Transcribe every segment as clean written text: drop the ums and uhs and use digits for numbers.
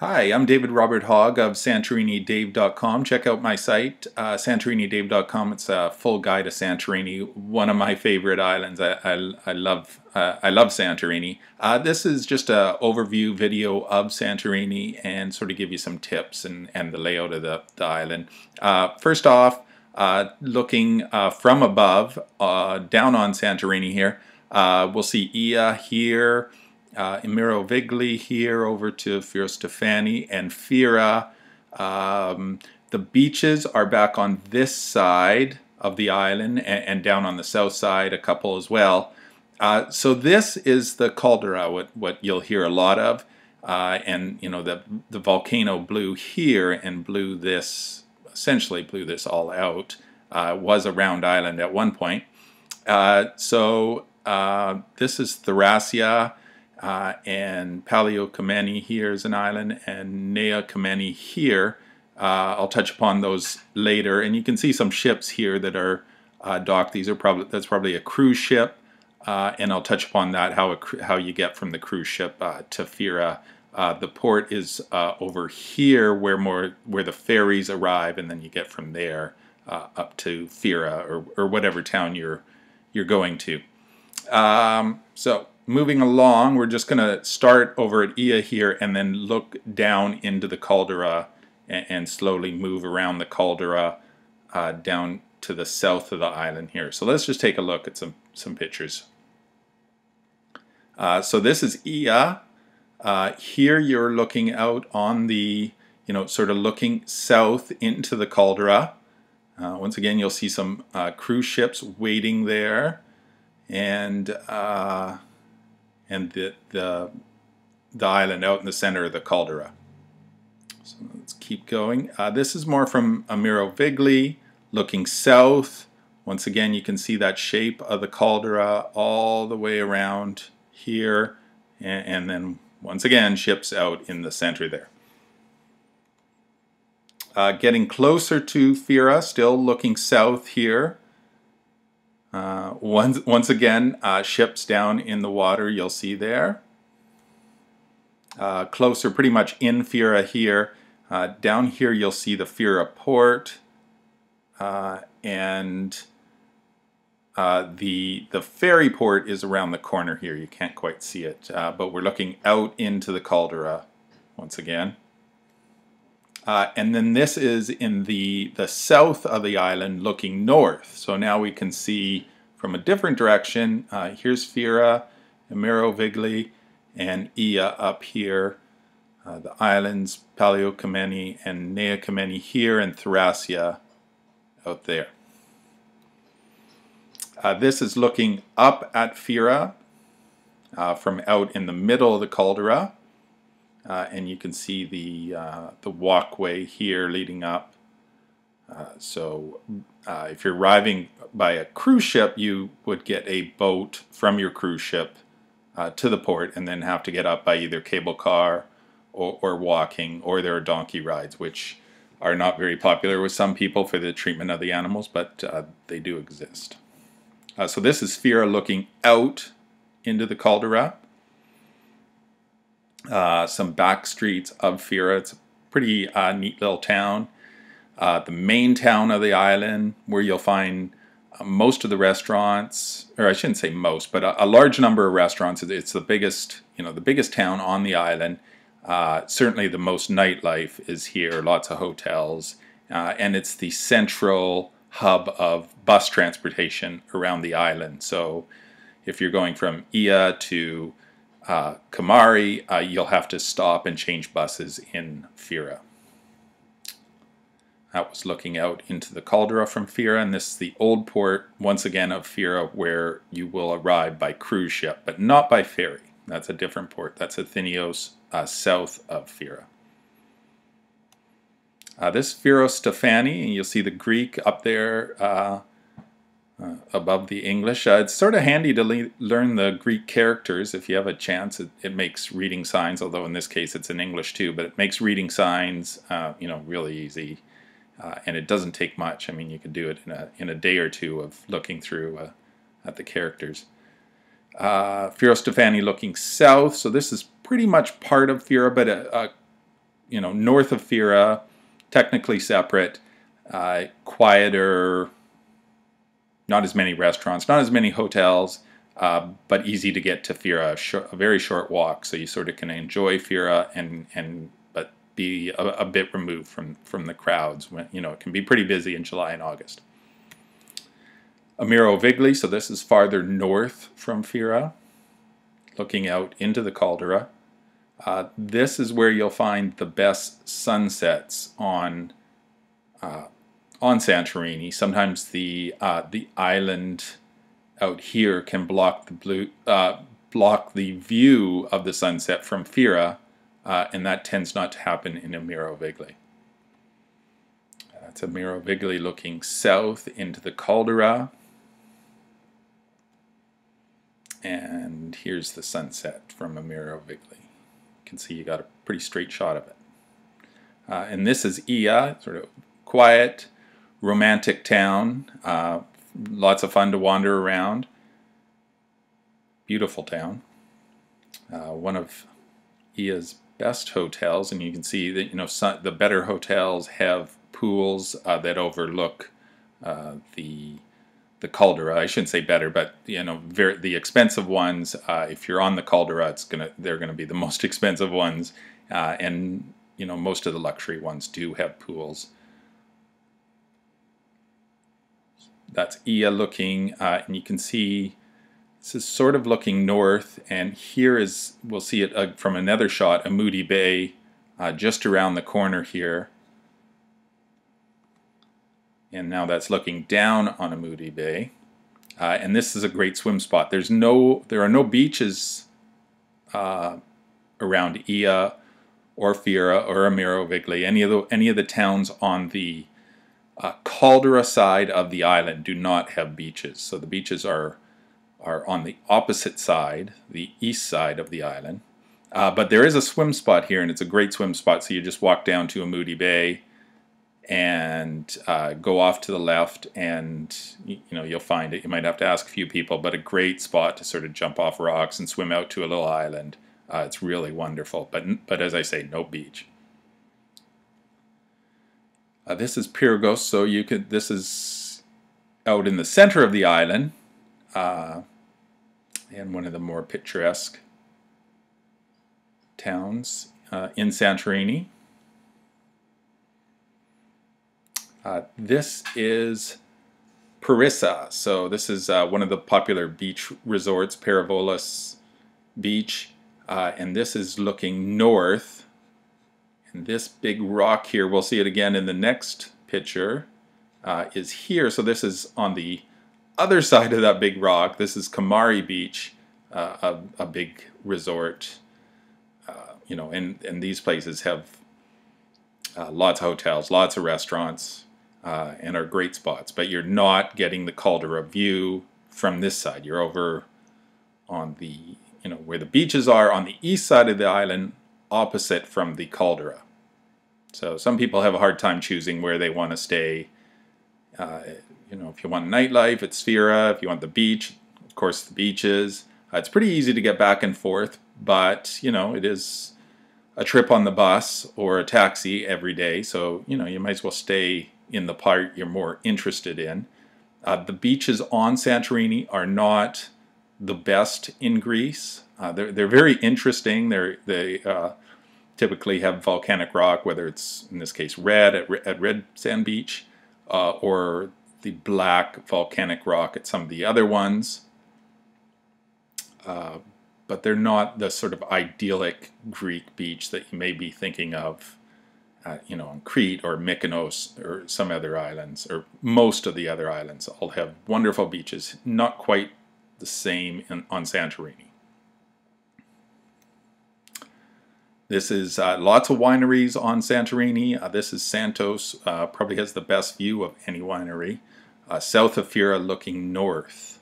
Hi, I'm David Robert Hogg of SantoriniDave.com. Check out my site, SantoriniDave.com. It's a full guide to Santorini, one of my favorite islands. I love Santorini. This is just an overview video of Santorini and sort of give you some tips and the layout of the island. First off, looking from above, down on Santorini here, we'll see Ia here. Imirovigli here over to Firostefani and Fira. The beaches are back on this side of the island and down on the south side a couple as well. So this is the Caldera, what you'll hear a lot of, and you know the volcano blew here and essentially blew this all out. Was a round island at one point. So this is Thoracia. And Paleokameni here is an island, and Nea Kameni here. I'll touch upon those later, and you can see some ships here that are docked. That's probably a cruise ship, and I'll touch upon that how you get from the cruise ship to Fira. The port is over here where the ferries arrive, and then you get from there up to Fira or whatever town you're going to. So moving along, we're just going to start over at Ia here and then look down into the Caldera and slowly move around the Caldera down to the south of the island here. So let's just take a look at some pictures. So this is Ia. Here you're looking out on the, sort of looking south into the Caldera. Once again, you'll see some cruise ships waiting there. And the island out in the center of the Caldera. So let's keep going. This is more from Imirovigli, looking south. Once again, you can see that shape of the Caldera all the way around here, and then once again, ships out in the center there. Getting closer to Fira, still looking south here. Once again, ships down in the water you'll see there. Closer, pretty much in Fira here. Down here you'll see the Fira port, and the ferry port is around the corner here. You can't quite see it, but we're looking out into the Caldera once again. And then this is in the south of the island looking north. So now we can see from a different direction. Here's Fira, Imirovigli, and Ia up here. The islands, Paleokameni and Nea Kameni here, and Thoracia out there. This is looking up at Fira from out in the middle of the Caldera. And you can see the walkway here leading up. So if you're arriving by a cruise ship, you would get a boat from your cruise ship to the port and then have to get up by either cable car or walking, or there are donkey rides, which are not very popular with some people for the treatment of the animals, but they do exist. So this is Fira looking out into the Caldera. Some back streets of Fira. It's a pretty neat little town. The main town of the island, where you'll find most of the restaurants, or I shouldn't say most, but a large number of restaurants. It's the biggest, the biggest town on the island. Certainly the most nightlife is here. Lots of hotels, and it's the central hub of bus transportation around the island. So if you're going from Ia to Kamari, you'll have to stop and change buses in Fira. That was looking out into the Caldera from Fira, and this is the old port, once again, of Fira, where you will arrive by cruise ship, but not by ferry. That's a different port. That's Athenios, south of Fira. This is Firostefani, and you'll see the Greek up there above the English. It's sort of handy to learn the Greek characters if you have a chance. It makes reading signs, although in this case it's in English too, but it makes reading signs really easy. And it doesn't take much. I mean, you can do it in a day or two of looking through at the characters. Firostefani looking south, so this is pretty much part of Fira, but north of Fira, technically separate, quieter, not as many restaurants, not as many hotels, but easy to get to Fira, a very short walk, so you sort of can enjoy Fira but be a bit removed from the crowds. When, it can be pretty busy in July and August. Amiro Vigli, so this is farther north from Fira, looking out into the Caldera. This is where you'll find the best sunsets on Santorini. Sometimes the island out here can block the view of the sunset from Fira, and that tends not to happen in Amiro Vigli. That's Amiro Vigli looking south into the Caldera. And here's the sunset from Amiro Vigli. You can see you got a pretty straight shot of it. And this is Ia, sort of quiet, romantic town. Lots of fun to wander around. Beautiful town. One of Ia's best hotels, and you can see that the better hotels have pools that overlook the Caldera. I shouldn't say better, but the expensive ones. If you're on the Caldera, they're gonna be the most expensive ones, and most of the luxury ones do have pools. That's Ia looking, and you can see this is sort of looking north, and here we'll see it from another shot, Amudi Bay, just around the corner here. And now that's looking down on Amudi Bay. And this is a great swim spot. There are no beaches around Ia or Fira or Amiro Vigli. Any of the towns on the Caldera side of the island do not have beaches. So the beaches are on the opposite side, the east side of the island. But there is a swim spot here, and it's a great swim spot. So you just walk down to Amudi Bay and go off to the left, and you'll find it. You might have to ask a few people, but a great spot to sort of jump off rocks and swim out to a little island. It's really wonderful, but as I say, no beach. This is Pyrgos, so this is out in the center of the island, and one of the more picturesque towns in Santorini. This is Parissa, so this is one of the popular beach resorts, Perivolos Beach, and this is looking north. And this big rock here, we'll see it again in the next picture, is here. So this is on the other side of that big rock. This is Kamari Beach, a big resort. And these places have lots of hotels, lots of restaurants, and are great spots. But you're not getting the Caldera view from this side. You're over on the, where the beaches are on the east side of the island, opposite from the Caldera. So some people have a hard time choosing where they want to stay. If you want nightlife, it's Fira. If you want the beach, of course the beaches. It's pretty easy to get back and forth, but it is a trip on the bus or a taxi every day. So you might as well stay in the part you're more interested in. The beaches on Santorini are not the best in Greece. They're very interesting. They typically have volcanic rock, whether it's, in this case, red at Red Sand Beach, or the black volcanic rock at some of the other ones. But they're not the sort of idyllic Greek beach that you may be thinking of, on Crete or Mykonos or some other islands, or most of the other islands all have wonderful beaches, not quite the same on Santorini. This is lots of wineries on Santorini. This is Santos, probably has the best view of any winery. South of Fira looking north.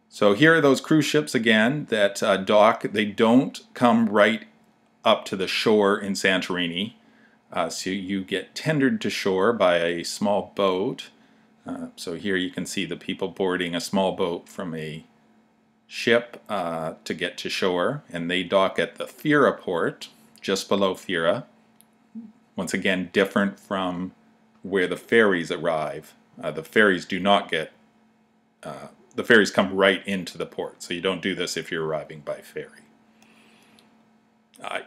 So here are those cruise ships again that dock. They don't come right up to the shore in Santorini. So you get tendered to shore by a small boat. So here you can see the people boarding a small boat from a ship to get to shore, and they dock at the Fira port just below Thera. Once again, different from where the ferries arrive. The ferries do not get, the ferries come right into the port, so you don't do this if you're arriving by ferry.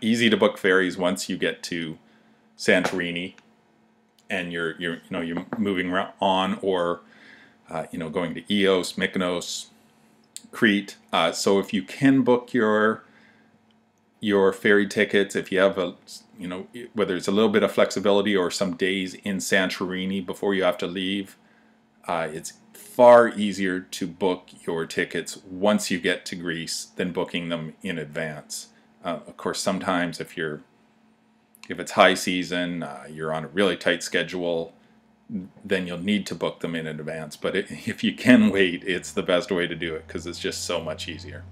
Easy to book ferries once you get to Santorini, and you're moving on, or going to Eos, Mykonos, Crete. So if you can book your ferry tickets, if you have whether it's a little bit of flexibility or some days in Santorini before you have to leave, it's far easier to book your tickets once you get to Greece than booking them in advance. Of course, sometimes if it's high season, you're on a really tight schedule, then you'll need to book them in advance. But if you can wait, it's the best way to do it because it's just so much easier.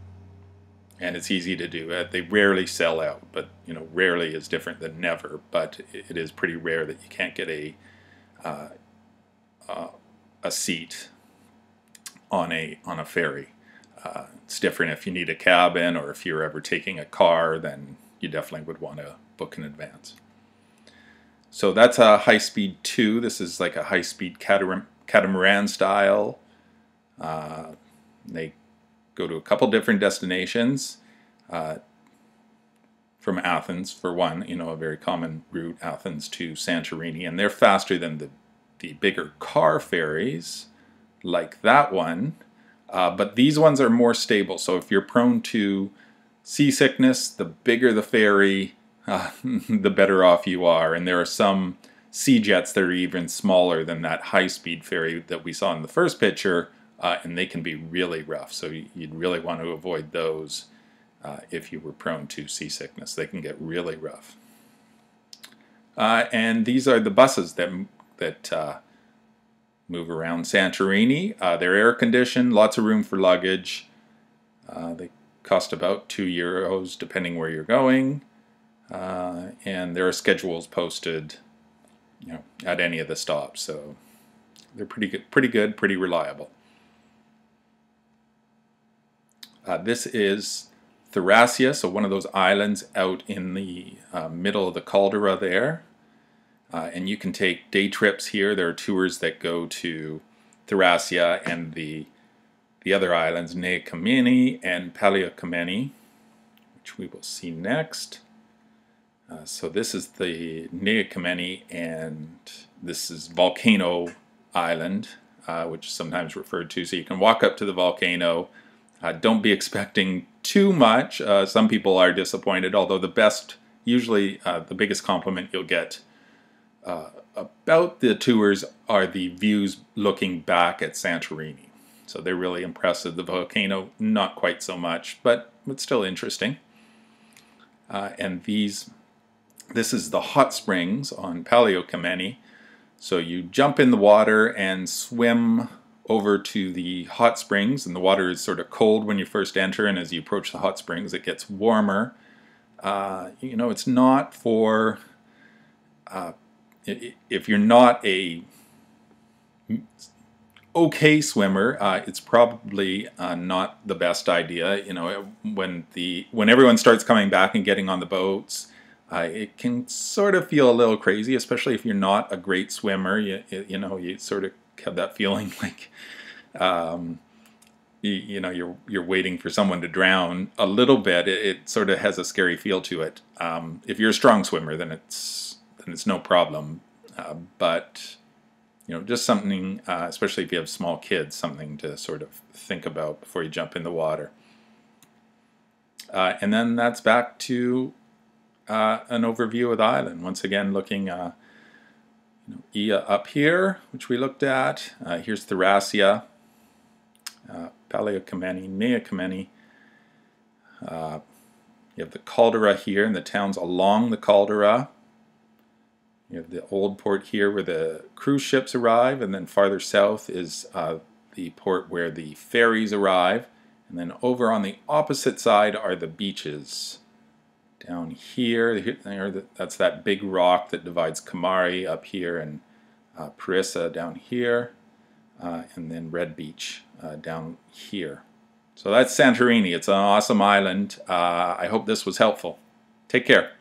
And it's easy to do. They rarely sell out, but rarely is different than never. But it is pretty rare that you can't get a seat on a ferry. It's different if you need a cabin, or if you're ever taking a car, then you definitely would want to book in advance. So that's a high-speed 2. This is like a high-speed catamaran style. They go to a couple different destinations. From Athens, for one, a very common route, Athens to Santorini, and they're faster than the bigger car ferries, like that one. But these ones are more stable. So if you're prone to seasickness, the bigger the ferry, the better off you are. And there are some sea jets that are even smaller than that high-speed ferry that we saw in the first picture, and they can be really rough. So you'd really want to avoid those if you were prone to seasickness. They can get really rough. And these are the buses that move around Santorini. They're air-conditioned, lots of room for luggage. They cost about €2 depending where you're going. And there are schedules posted at any of the stops. So they're pretty good, pretty reliable. This is Thoracis, so one of those islands out in the middle of the Caldera there. And you can take day trips here. There are tours that go to Thoracia and the other islands, Nea Kameni and Paleokameni, which we will see next. So this is the Nea Kameni, and this is Volcano Island, which is sometimes referred to. So you can walk up to the volcano. Don't be expecting too much. Some people are disappointed, although usually the biggest compliment you'll get about the tours are the views looking back at Santorini. So they're really impressive. The volcano, not quite so much, but still interesting. And this is the hot springs on Paleokameni. So you jump in the water and swim over to the hot springs, and the water is sort of cold when you first enter, and as you approach the hot springs it gets warmer. It's not for if you're not a okay swimmer, it's probably not the best idea. When everyone starts coming back and getting on the boats, it can sort of feel a little crazy, especially if you're not a great swimmer. You sort of have that feeling like you're waiting for someone to drown a little bit. It sort of has a scary feel to it. If you're a strong swimmer, then it's no problem. But just something, especially if you have small kids, something to sort of think about before you jump in the water. And then that's back to an overview of the island. Once again, looking Ia up here, which we looked at. Here's Thoracia, Paleokameni, Nea Kameni. You have the Caldera here, and the towns along the Caldera. You have the old port here where the cruise ships arrive, and then farther south is the port where the ferries arrive. And then over on the opposite side are the beaches. Down here, that's that big rock that divides Kamari up here, and Parissa down here, and then Red Beach down here. So that's Santorini. It's an awesome island. I hope this was helpful. Take care.